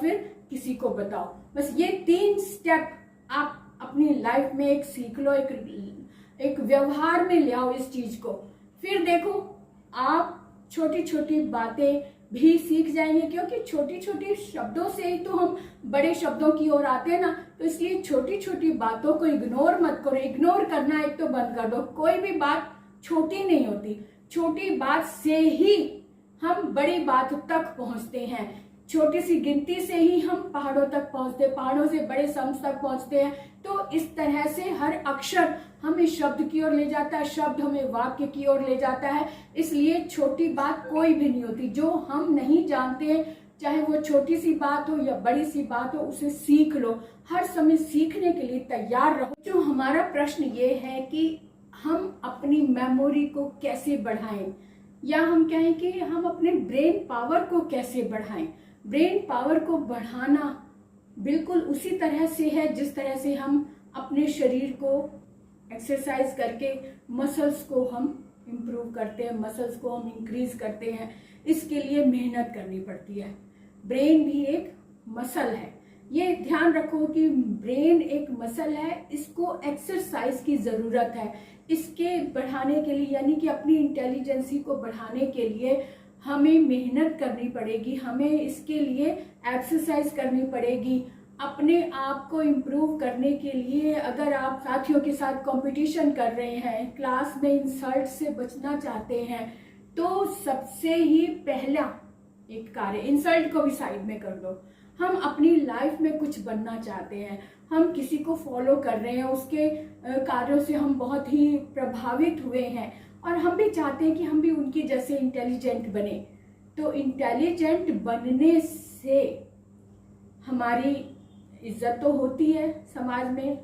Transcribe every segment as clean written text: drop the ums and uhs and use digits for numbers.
फिर किसी को बताओ। बस ये 3 स्टेप आप अपनी लाइफ में एक सीख लो, एक व्यवहार में ले आओ इस चीज को। फिर देखो आप छोटी छोटी बातें भी सीख जाएंगे, क्योंकि छोटी छोटी शब्दों से ही तो हम बड़े शब्दों की ओर आते हैं ना। तो इसलिए छोटी छोटी बातों को इग्नोर मत करो। इग्नोर करना एक तो बंद कर दो। कोई भी बात छोटी नहीं होती, छोटी बात से ही हम बड़ी बात तक पहुंचते हैं। छोटी सी गिनती से ही हम पहाड़ों तक पहुंचते, पहाड़ों से बड़े समुद्र तक पहुंचते हैं। तो इस तरह से हर अक्षर हमें शब्द की ओर ले जाता है, शब्द हमें वाक्य की ओर ले जाता है। इसलिए छोटी बात कोई भी नहीं होती। जो हम नहीं जानते, चाहे वो छोटी सी बात हो या बड़ी सी बात हो, उसे सीख लो। हर समय सीखने के लिए तैयार रहो। जो हमारा प्रश्न ये है कि हम अपनी मेमोरी को कैसे बढ़ाएं, या हम कहें कि हम अपने ब्रेन पावर को कैसे बढ़ाएं। ब्रेन पावर को बढ़ाना बिल्कुल उसी तरह से है जिस तरह से हम अपने शरीर को एक्सरसाइज करके मसल्स को हम इम्प्रूव करते हैं, मसल्स को हम इंक्रीज करते हैं। इसके लिए मेहनत करनी पड़ती है। ब्रेन भी एक मसल है, ये ध्यान रखो कि ब्रेन एक मसल है, इसको एक्सरसाइज की जरूरत है। इसके बढ़ाने के लिए, यानी कि अपनी इंटेलिजेंसी को बढ़ाने के लिए हमें मेहनत करनी पड़ेगी, हमें इसके लिए एक्सरसाइज करनी पड़ेगी। अपने आप को इम्प्रूव करने के लिए अगर आप साथियों के साथ कंपटीशन कर रहे हैं, क्लास में इंसल्ट से बचना चाहते हैं, तो सबसे ही पहला एक कार्य, इंसल्ट को भी साइड में कर दो। हम अपनी लाइफ में कुछ बनना चाहते हैं, हम किसी को फॉलो कर रहे हैं, उसके कार्यों से हम बहुत ही प्रभावित हुए हैं और हम भी चाहते हैं कि हम भी उनकी जैसे इंटेलिजेंट बने। तो इंटेलिजेंट बनने से हमारी इज्जत तो होती है समाज में,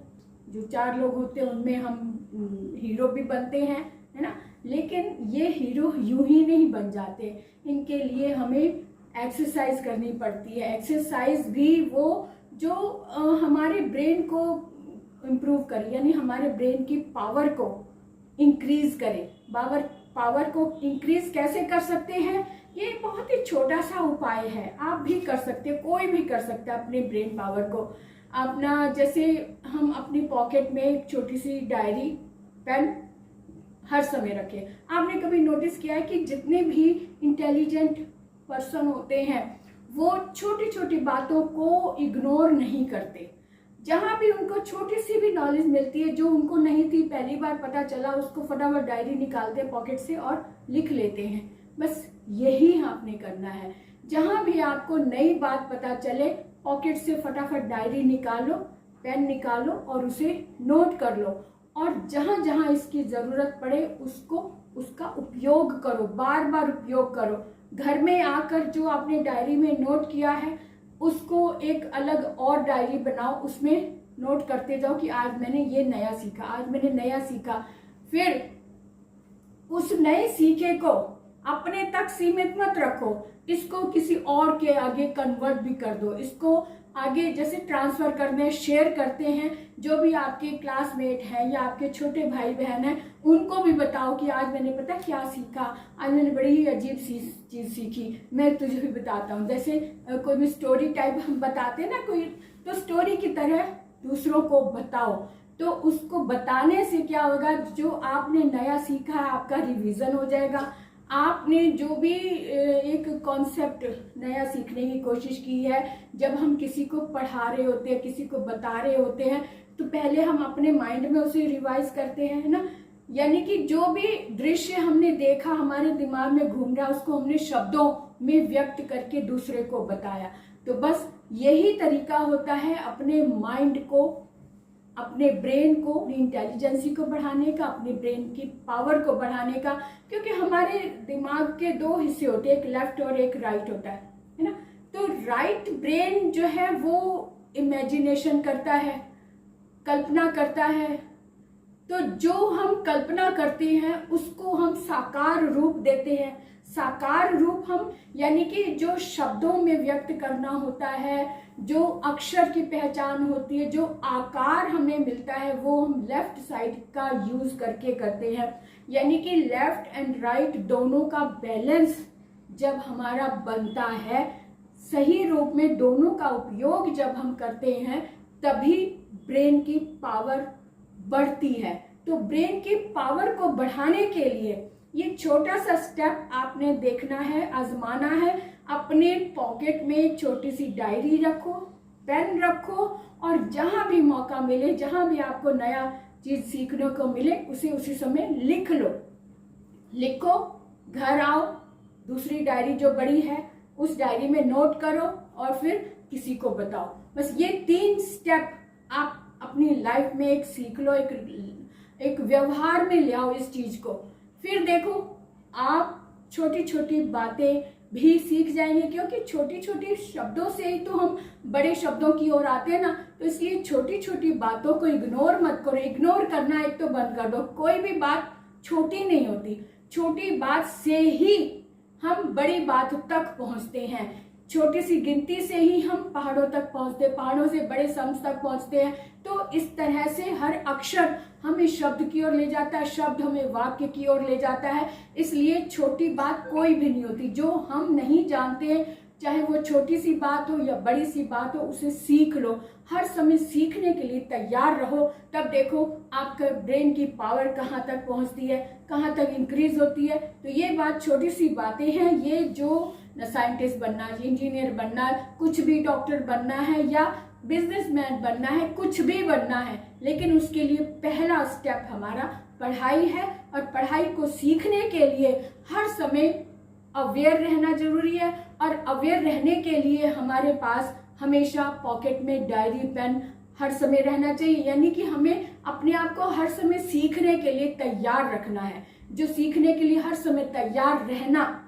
जो 4 लोग होते हैं उनमें हम हीरो भी बनते हैं, है ना। लेकिन ये हीरो यूं ही नहीं बन जाते, इनके लिए हमें एक्सरसाइज करनी पड़ती है। एक्सरसाइज भी वो जो हमारे ब्रेन को इम्प्रूव करे, यानी हमारे ब्रेन की पावर को इंक्रीज करे। पावर को इंक्रीज कैसे कर सकते हैं? ये बहुत ही छोटा सा उपाय है, आप भी कर सकते हैं, कोई भी कर सकता है अपने ब्रेन पावर को। अपना जैसे हम अपनी पॉकेट में एक छोटी सी डायरी, पेन हर समय रखें। आपने कभी नोटिस किया है कि जितने भी इंटेलिजेंट पर्सन होते हैं वो छोटी छोटी बातों को इग्नोर नहीं करते। जहां भी उनको छोटी सी भी नॉलेज मिलती है जो उनको नहीं थी, पहली बार पता चला, उसको फटाफट डायरी निकालते हैं पॉकेट से और लिख लेते हैं। बस यही आपने करना है। जहां भी आपको नई बात पता चले, पॉकेट से फटाफट डायरी निकालो, पेन निकालो और उसे नोट कर लो। और जहां जहां इसकी जरूरत पड़े उसका उपयोग करो, बार बार उपयोग करो। घर में आकर जो आपने डायरी में नोट किया है उसको एक अलग और डायरी बनाओ, उसमें नोट करते जाओ कि आज मैंने ये नया सीखा, आज मैंने नया सीखा। फिर उस नए सीखे को अपने तक सीमित मत रखो, इसको किसी और के आगे कन्वर्ट भी कर दो, इसको आगे जैसे ट्रांसफर करते हैं, शेयर करते हैं। जो भी आपके क्लासमेट हैं या आपके छोटे भाई बहन हैं उनको भी बताओ कि आज मैंने पता क्या सीखा, आज मैंने बड़ी ही अजीब सी चीज सीखी, मैं तुझे भी बताता हूँ। जैसे कोई भी स्टोरी टाइप हम बताते हैं ना कोई, तो स्टोरी की तरह दूसरों को बताओ। तो उसको बताने से क्या होगा, जो आपने नया सीखा है आपका रिवीजन हो जाएगा। आपने जो भी एक कॉन्सेप्ट नया सीखने की कोशिश की है, जब हम किसी को पढ़ा रहे होते हैं, किसी को बता रहे होते हैं, तो पहले हम अपने माइंड में उसे रिवाइज करते हैं, है ना। यानी कि जो भी दृश्य हमने देखा हमारे दिमाग में घूम रहा, उसको हमने शब्दों में व्यक्त करके दूसरे को बताया। तो बस यही तरीका होता है अपने माइंड को, अपने ब्रेन को, अपनी इंटेलिजेंसी को बढ़ाने का, अपने ब्रेन की पावर को बढ़ाने का। क्योंकि हमारे दिमाग के 2 हिस्से होते हैं, एक लेफ्ट और एक राइट होता है ना। तो राइट ब्रेन जो है वो इमेजिनेशन करता है, कल्पना करता है। तो जो हम कल्पना करते हैं उसको हम साकार रूप देते हैं। साकार रूप हम, यानी कि जो शब्दों में व्यक्त करना होता है, जो अक्षर की पहचान होती है, जो आकार हमें मिलता है, वो हम लेफ्ट साइड का यूज करके करते हैं। यानी कि लेफ्ट एंड राइट दोनों का बैलेंस जब हमारा बनता है, सही रूप में दोनों का उपयोग जब हम करते हैं तभी ब्रेन की पावर बढ़ती है। तो ब्रेन की पावर को बढ़ाने के लिए ये छोटा सा स्टेप आपने देखना है, आजमाना है। अपने पॉकेट में एक छोटी सी डायरी रखो, पेन रखो और जहां भी मौका मिले, जहां भी आपको नया चीज सीखने को मिले उसे उसी समय लिख लो। लिखो, घर आओ, दूसरी डायरी जो बड़ी है उस डायरी में नोट करो और फिर किसी को बताओ। बस ये 3 स्टेप आप अपनी लाइफ में एक सीख लो, एक व्यवहार में ले आओ इस चीज को। फिर देखो आप छोटी छोटी बातें भी सीख जाएंगे, क्योंकि छोटी छोटी शब्दों से ही तो हम बड़े शब्दों की ओर आते हैं ना। तो इसलिए छोटी छोटी बातों को इग्नोर मत करो। इग्नोर करना एक तो बंद कर दो। कोई भी बात छोटी नहीं होती, छोटी बात से ही हम बड़ी बात तक पहुंचते हैं। छोटी सी गिनती से ही हम पहाड़ों तक पहुंचते हैं, पहाड़ों से बड़े समझ तक पहुंचते हैं। तो इस तरह से हर अक्षर हमें शब्द की ओर ले जाता है, शब्द हमें वाक्य की ओर ले जाता है। इसलिए छोटी बात कोई भी नहीं होती। जो हम नहीं जानते, चाहे वो छोटी सी बात हो या बड़ी सी बात हो, उसे सीख लो। हर समय सीखने के लिए तैयार रहो। तब देखो आपके ब्रेन की पावर कहाँ तक पहुंचती है, कहाँ तक इंक्रीज होती है। तो ये बात छोटी सी बातें हैं। ये जो साइंटिस्ट बनना है, इंजीनियर बनना है, कुछ भी डॉक्टर बनना है या बिजनेसमैन बनना है, कुछ भी बनना है, लेकिन उसके लिए पहला स्टेप हमारा पढ़ाई है। और पढ़ाई को सीखने के लिए हर समय अवेयर रहना जरूरी है। और अवेयर रहने के लिए हमारे पास हमेशा पॉकेट में डायरी, पेन हर समय रहना चाहिए। यानी कि हमें अपने आप को हर समय सीखने के लिए तैयार रखना है। जो सीखने के लिए हर समय तैयार रहना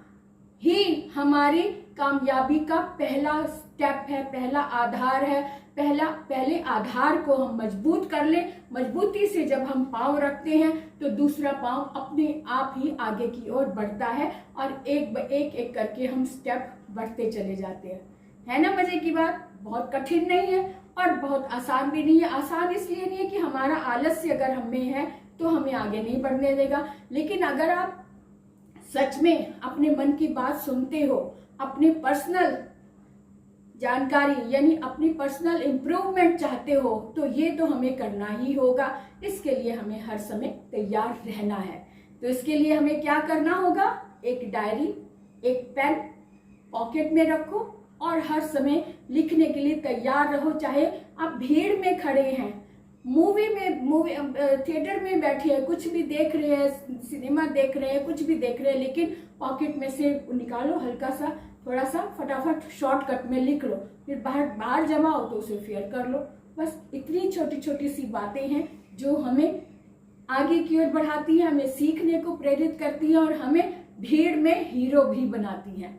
ही हमारी कामयाबी का पहला स्टेप है, पहला आधार है। पहले आधार को हम मजबूत कर ले। मजबूती से जब हम पांव रखते हैं तो दूसरा पांव अपने आप ही आगे की ओर बढ़ता है और एक एक करके हम स्टेप बढ़ते चले जाते हैं। है ना मजे की बात? बहुत कठिन नहीं है और बहुत आसान भी नहीं है। आसान इसलिए नहीं है कि हमारा आलस्य अगर हमें है तो हमें आगे नहीं बढ़ने देगा। लेकिन अगर आप सच में अपने मन की बात सुनते हो, अपनी पर्सनल जानकारी यानी अपनी पर्सनल इंप्रूवमेंट चाहते हो, तो ये तो हमें करना ही होगा। इसके लिए हमें हर समय तैयार रहना है। तो इसके लिए हमें क्या करना होगा? एक डायरी, एक पेन पॉकेट में रखो और हर समय लिखने के लिए तैयार रहो। चाहे आप भीड़ में खड़े हैं, थिएटर में बैठे हैं, कुछ भी देख रहे हैं, सिनेमा देख रहे हैं, कुछ भी देख रहे हैं, लेकिन पॉकेट में से निकालो, हल्का सा, थोड़ा सा फटाफट शॉर्टकट में लिख लो। फिर बाहर जमा हो तो उसे शेयर कर लो। बस इतनी छोटी छोटी सी बातें हैं जो हमें आगे की ओर बढ़ाती है, हमें सीखने को प्रेरित करती है और हमें भीड़ में हीरो भी बनाती है।